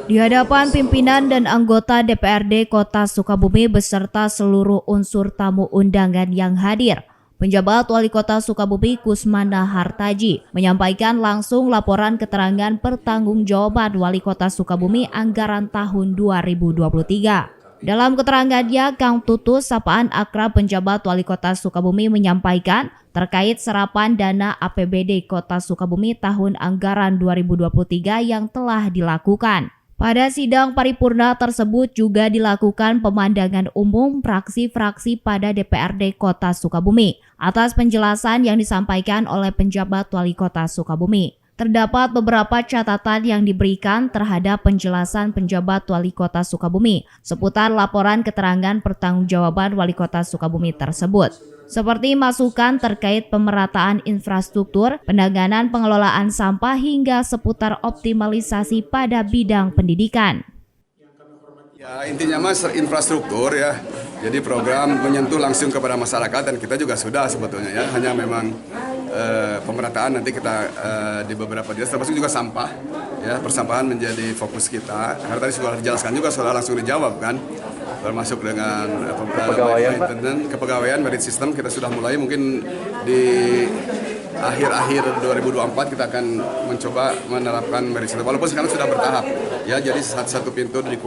Di hadapan pimpinan dan anggota DPRD Kota Sukabumi beserta seluruh unsur tamu undangan yang hadir, penjabat Wali Kota Sukabumi Kusmana Hartaji menyampaikan langsung laporan keterangan pertanggungjawaban Wali Kota Sukabumi anggaran tahun 2023. Dalam keterangannya, Kang Tutus, sapaan akrab penjabat Wali Kota Sukabumi, menyampaikan terkait serapan dana APBD Kota Sukabumi tahun anggaran 2023 yang telah dilakukan. Pada sidang paripurna tersebut juga dilakukan pemandangan umum fraksi-fraksi pada DPRD Kota Sukabumi atas penjelasan yang disampaikan oleh penjabat Wali Kota Sukabumi. Terdapat beberapa catatan yang diberikan terhadap penjelasan penjabat Wali Kota Sukabumi seputar laporan keterangan pertanggungjawaban Wali Kota Sukabumi tersebut, seperti masukan terkait pemerataan infrastruktur, penanganan pengelolaan sampah hingga seputar optimalisasi pada bidang pendidikan. Ya, intinya mas infrastruktur ya, jadi program menyentuh langsung kepada masyarakat dan kita juga sudah sebetulnya ya, hanya memang pemerataan nanti kita di beberapa dinas termasuk juga sampah ya, persampahan menjadi fokus kita karena tadi sudah dijelaskan juga, sudah langsung dijawab kan, termasuk dengan kepegawaian merit system kita sudah mulai, mungkin di akhir 2024 kita akan mencoba menerapkan merit system walaupun sekarang sudah bertahap ya, jadi satu pintu di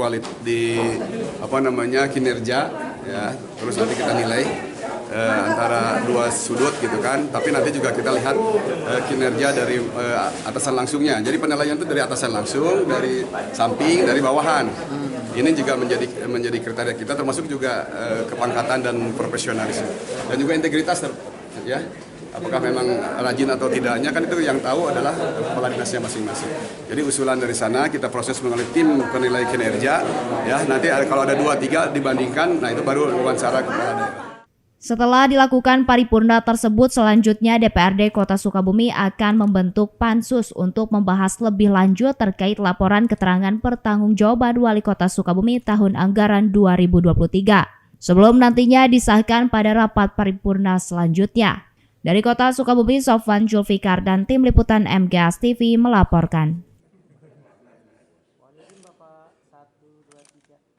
kinerja ya, terus nanti kita nilai antara dua sudut gitu kan, tapi nanti juga kita lihat kinerja dari atasan langsungnya, jadi penilaian itu dari atasan langsung, dari samping, dari bawahan. Ini juga menjadi kriteria kita, termasuk juga kepangkatan dan profesionalisme dan juga integritas ya. Apakah memang rajin atau tidaknya kan itu yang tahu adalah kepala dinasnya masing-masing. Jadi usulan dari sana kita proses melalui tim penilai kinerja ya. Nanti kalau ada 2-3 dibandingkan, nah itu baru wawancara kepala daerah. Setelah dilakukan paripurna tersebut, selanjutnya DPRD Kota Sukabumi akan membentuk pansus untuk membahas lebih lanjut terkait laporan keterangan pertanggungjawaban Wali Kota Sukabumi tahun anggaran 2023. Sebelum nantinya disahkan pada rapat paripurna selanjutnya. Dari Kota Sukabumi, Sofwan Julfikar dan tim liputan MGS TV melaporkan.